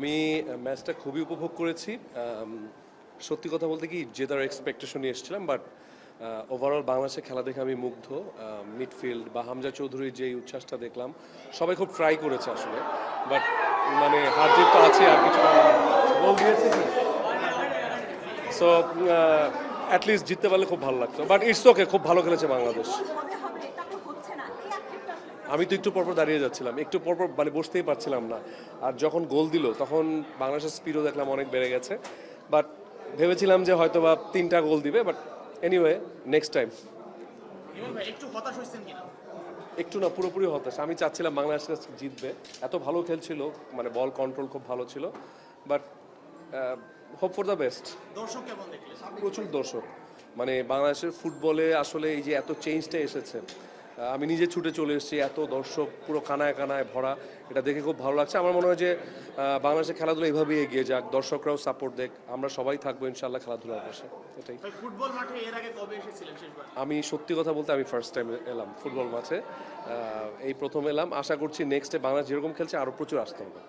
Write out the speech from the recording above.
আমি ম্যাচটা খুবই উপভোগ করেছি। সত্যি কথা বলতে কি জেতার এক্সপেকটেশন নিয়ে এসেছিলাম, বাট ওভারঅল বাংলাদেশের খেলা দেখে আমি মুগ্ধ। মিডফিল্ড বা হামজা চৌধুরীর যে উচ্ছ্বাসটা দেখলাম, সবাই খুব ট্রাই করেছে আসলে, বাট মানে হার জিত তো আছে, আর কিছু গোল দিয়েছে কি, সো অ্যাটলিস্ট জিততে পারলে খুব ভালো লাগতো, বাট ইটস ওকে, খুব ভালো খেলেছে বাংলাদেশ। আমি তো একটু পরপর দাঁড়িয়ে যাচ্ছিলাম, একটু পরপর মানে বসতেই পারছিলাম না। আর যখন গোল দিল তখন বাংলাদেশের স্পিডও দেখলাম অনেক বেড়ে গেছে, বাট ভেবেছিলাম যে হয়তো বা 3টা গোল দিবে, বাট এনিওয়ে নেক্সট টাইম। একটু না, পুরোপুরি হতাশ। আমি চাচ্ছিলাম বাংলাদেশ জিতবে, এত ভালো খেলছিল, মানে বল কন্ট্রোল খুব ভালো ছিল, but hope for the best. প্রচুর দর্শক, মানে বাংলাদেশের ফুটবলে আসলে এই যে এত চেঞ্জটা এসেছে, আমি নিজে ছুটে চলে এসেছি, এত দর্শক পুরো কানায় কানায় ভরা, এটা দেখে খুব ভালো লাগছে। আমার মনে হয় যে বাংলাদেশের খেলাধুলা এইভাবেই এগিয়ে যাক, দর্শকরাও সাপোর্ট দেখ, আমরা সবাই থাকবো ইনশাল্লাহ খেলাধুলার পাশে। এটাই। ফুটবল মাঠে এর আগে কবে এসেছিলেন শেষবার? আমি সত্যি কথা বলতে আমি ফার্স্ট টাইম এলাম ফুটবল মাঠে, এই প্রথম এলাম। আশা করছি নেক্সটে বাংলাদেশ যেরকম খেলছে আরও প্রচুর আসতে হবে।